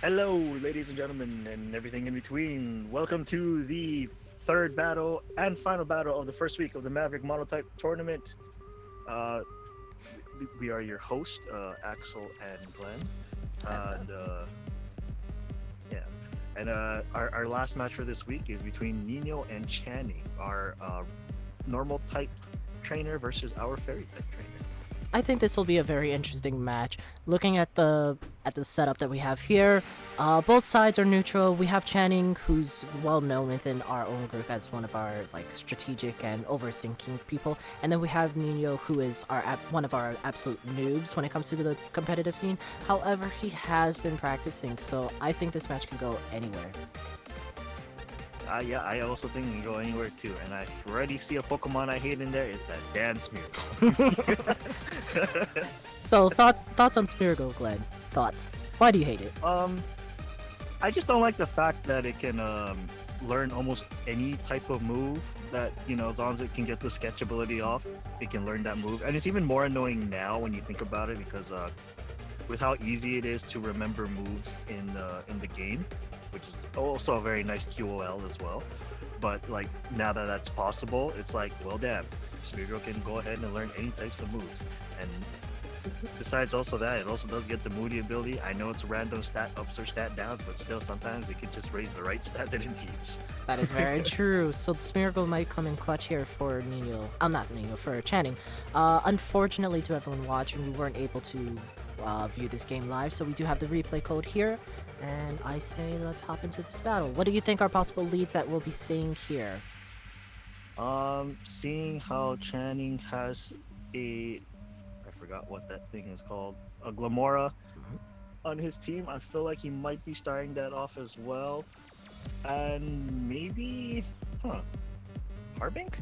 Hello, ladies and gentlemen, and everything in between. Welcome to the third battle and final battle of the first week of the Maverick Monotype tournament. Uh, we are your host, Axel and Glenn, and yeah, and our last match for this week is between Nino and Channing, our normal type trainer versus our fairy type trainer. I think this will be a very interesting match. Looking at the setup that we have here, both sides are neutral. We have Channing, who's well known within our own group as one of our strategic and overthinking people, and then we have Nino, who is one of our absolute noobs when it comes to the competitive scene. However, he has been practicing, so I think this match can go anywhere. Yeah, I also think you can go anywhere too. And I already see a Pokemon I hate in there. It's that damn Smeargle. So thoughts on Smeargle, Glenn? Thoughts? Why do you hate it? I just don't like the fact that it can learn almost any type of move that, as long as it can get the sketch ability off, it can learn that move. And it's even more annoying now when you think about it because with how easy it is to remember moves in the game, which is also a very nice QOL as well. But like now that that's possible, it's like, well, damn, Smeargle can go ahead and learn any types of moves. And besides also that, it also does get the Moody ability. I know it's random stat ups or stat downs, but still sometimes it can just raise the right stat that it needs. That is very true. So the Smeargle might come in clutch here for Nino. Not Nino, for Channing. Unfortunately to everyone watching, we weren't able to view this game live, so we do have the replay code here. And I say let's hop into this battle. What do you think are possible leads that we'll be seeing here? Seeing how Channing has I forgot what that thing is called, a Glamora on his team, I feel like he might be starting that off as well. And maybe, Carbink?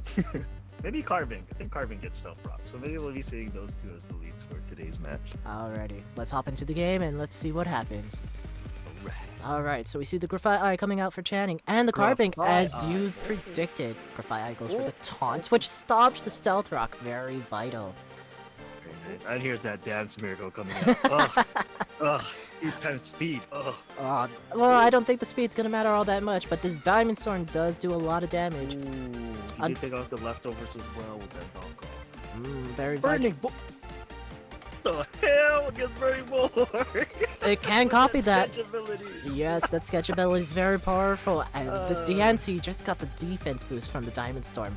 Maybe Carbink. I think Carbink gets Stealth Rock. So maybe we'll be seeing those two as the leads for today's match. Alrighty, let's hop into the game and let's see what happens. Alright. Alright, so we see the Graphite coming out for Channing, and the Carbink, as you predicted. Graphite goes for the taunt, which stops the Stealth Rock. Very vital. And here's that damn Smeargle coming out. Ugh, 8 times speed. Ugh. Well, I don't think the speed's gonna matter all that much, but this Diamond Storm does do a lot of damage. He did take off the leftovers as well with that knockoff. Very Burning vital. The hell against Burning Bull? It can copy that. Sketch ability. Yes, that sketch ability is very powerful, and this DNC just got the defense boost from the Diamond Storm.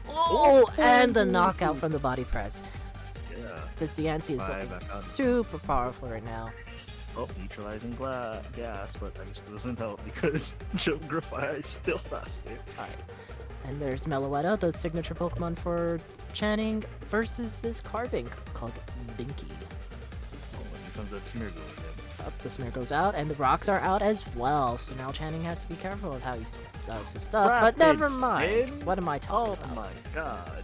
Oh, and the knockout from the body press. Yeah. This DNC is looking super powerful right now. Oh, neutralizing gas, but I guess it doesn't help because Graphite is still faster. Alright. And there's Meloetta, the signature Pokemon for Channing, versus this Carbink called Binky. Oh, and here comes that Smeargle again. Up, the Smear goes out, and the rocks are out as well. So now Channing has to be careful of how he does his stuff. But never mind. Spin? What am I talking Oh about? my god.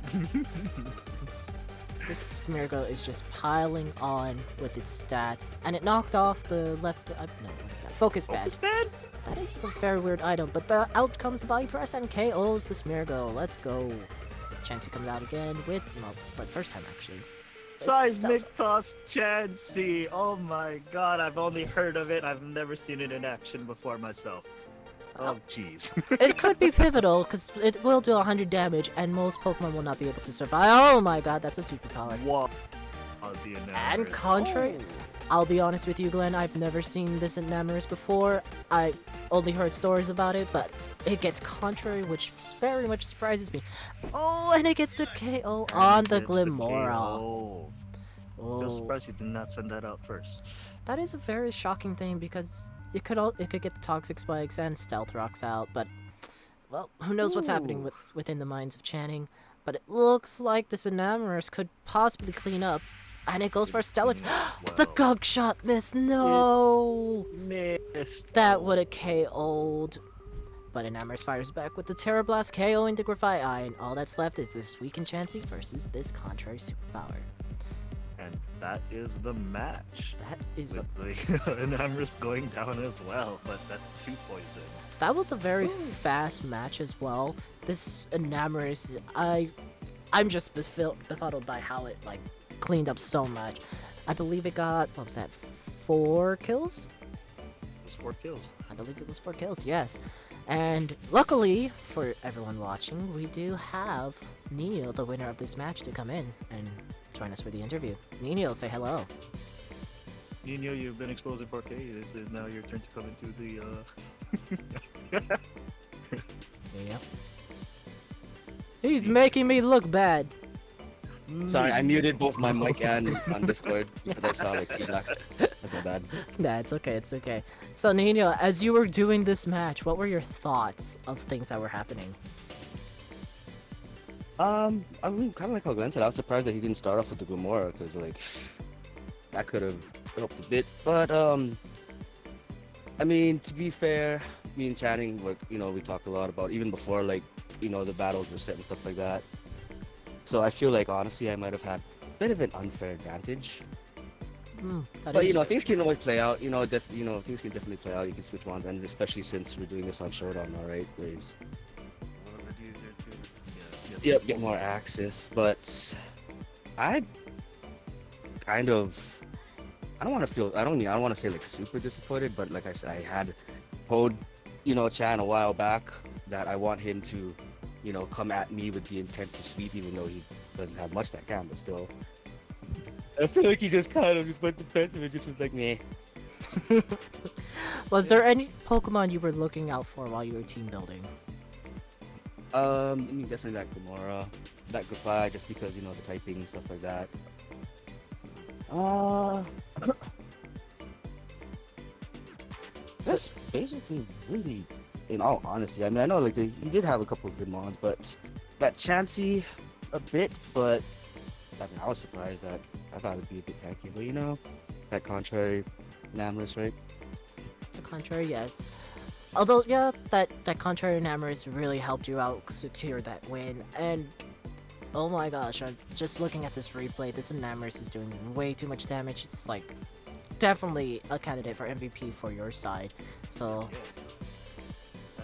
This Smeargle is just piling on with its stats, and it knocked off the left. No, what is that? Focus Band. Focus Band? That is a very weird item, but out comes the body press and KOs the Smeargle. Let's go. Chansey comes out again with, well, for the first time actually. Seismic Toss Chansey. Oh my god, I've only heard of it. I've never seen it in action before myself. Oh jeez. It could be pivotal, because it will do 100 damage, and most Pokemon will not be able to survive. Oh my god, that's a superpower. What? And contrary, I'll be honest with you, Glenn, I've never seen this in Namorous before. I only heard stories about it, but it gets contrary, which very much surprises me. Oh, and it gets the KO on the Glimora. Still surprised you did not send that out first. That is a very shocking thing, because it could get the Toxic Spikes and Stealth Rocks out, but, well, who knows what's happening within the minds of Channing. But it looks like this Enamorous could possibly clean up. And it goes for a Stellar. The Gug Shot missed. No! Missed. That would have KO'd. But Enamorous fires back with the Terra Blast KO into Graphite Eye. And all that's left is this weakened Chansey versus this contrary superpower. And that is the match. That is with the Enamorous going down as well. But that's 2 poison. That was a very fast match as well. This Enamorous, I'm just befuddled by how it, cleaned up so much. I believe it got, what was that, 4 kills? was 4 kills. I believe it was 4 kills, yes. And luckily for everyone watching, we do have Nino, the winner of this match, to come in and join us for the interview. Nino, say hello. Nino, you've been exposed in 4K. This is now your turn to come into the. Yeah. He's making me look bad. Sorry, I muted both my mic and on Discord because I saw like feedback. That's my bad. Nah, it's okay, it's okay. So Nino, as you were doing this match, what were your thoughts of things that were happening? I mean, kind of like how Glenn said, I was surprised that he didn't start off with the Gamora because like that could have helped a bit. But I mean, to be fair, me and Channing, like we talked a lot about even before like the battles were set and stuff like that. So I feel like honestly, I might have had a bit of an unfair advantage. But things can always play out. Things can definitely play out. You can switch ones, and especially since we're doing this on Showdown now, right? There's Yep, get more access, but I kind of I don't want to say like super disappointed, but like I said, I had told Chan a while back that I want him to come at me with the intent to sweep, even though he doesn't have much that can, but still I feel like he just kind of just went defensive and just was like meh. Was there any Pokemon you were looking out for while you were team building? I mean, definitely that Gamora, that Goodbye, just because the typing and stuff like that. That's basically really, in all honesty. I mean, I know like he did have a couple of good mons, but that Chansey a bit. But I mean, I was surprised that I thought it'd be a bit tanky. But that contrary, Namorous, right? The contrary, yes. Although, yeah, that contrary Namorous really helped you out secure that win. And oh my gosh, I'm just looking at this replay. This Namorous is doing way too much damage. It's like definitely a candidate for MVP for your side. So. Yeah.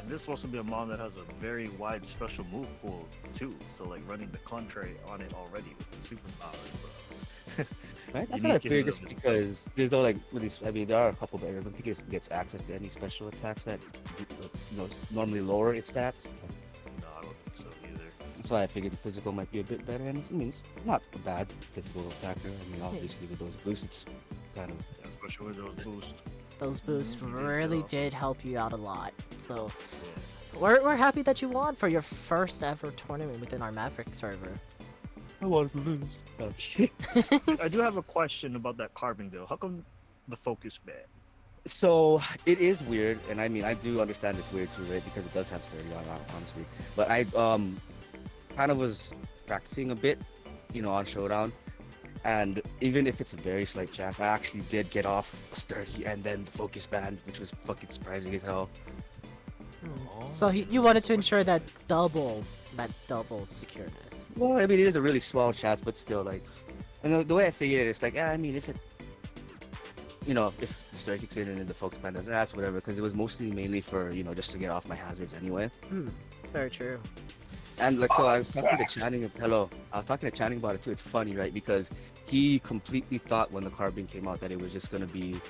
And this is supposed to be a mon that has a very wide special move pool too. So like running the contrary on it already with the superpowers. So. Right? That's what I figured, just because there's no like really. I mean, there are a couple, but I don't think it gets access to any special attacks that normally lower its stats. No, I don't think so either. That's why I figured the physical might be a bit better, and it's not a bad physical attacker. I mean, obviously with those boosts, it's kind of. Yeah, especially with those boosts. Those boosts Mhm, really did help you out a lot. So we're happy that you won for your first ever tournament within our Maverick server. I wanted to lose. Oh shit. I do have a question about that carving though. How come the focus bad? So it is weird, and I mean I do understand it's weird too, right? Because it does have sturdy on, honestly. But I kind of was practicing a bit, on Showdown, and even if it's a very slight chance, I actually did get off sturdy and then the focus band, which was fucking surprising as hell. So you wanted to ensure that double secureness. Well, I mean it is a really small chance, but still like, and the way I figured it, it's like, I mean if it. If the sturdy kicks in and then the focus band doesn't, that's whatever, because it was mainly for, just to get off my hazards anyway. Very true. And like, so I was talking to Channing, I was talking to Channing about it too. It's funny, right? Because he completely thought when the carbine came out that it was just gonna be,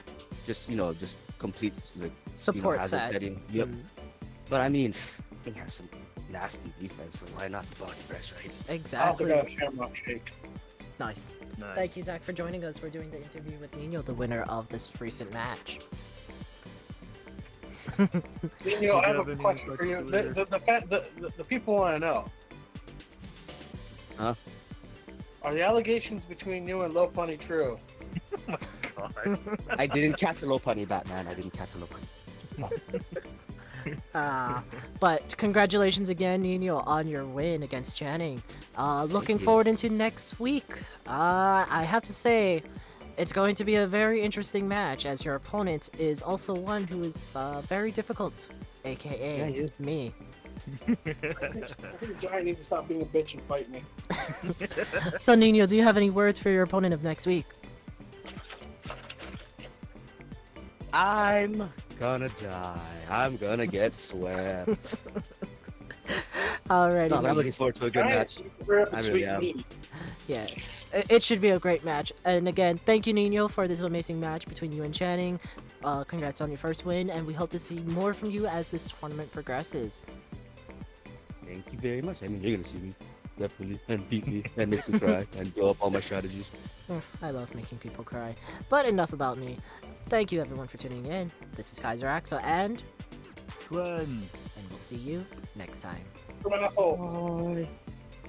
just complete like Support hazard set. setting. Yep. But I mean, it has some nasty defense, so why not the body press, right? Exactly. I also got a shamrock shake. Nice. Nice. Thank you, Zach, for joining us. We're doing the interview with Nino, the winner of this recent match. Nino, I have have a any question for you. The people want to know. Huh? Are the allegations between you and Lopunny true? Oh my god. I didn't catch a low punny, Batman. I didn't catch a low punny. But congratulations again, Nino, on your win against Channing. Looking you. forward into next week. I have to say, it's going to be a very interesting match, as your opponent is also one who is very difficult, aka Yeah, he is. me. I think Giant needs to stop being a bitch and fight me. So, Nino, do you have any words for your opponent of next week? I'm gonna die. I'm gonna get swept. Alrighty. No, I'm Nino. looking forward to a good match. I really am. Yeah, it should be a great match. And again, thank you, Nino, for this amazing match between you and Channing. congrats on your first win, and we hope to see more from you as this tournament progresses. Thank you very much. I mean, you're gonna see me definitely and beat me and make me cry and blow up all my strategies. I love making people cry. But enough about me. Thank you everyone for tuning in. This is Kaiser Axel, and Glenn. we'll see you next time. Bravo. Bye.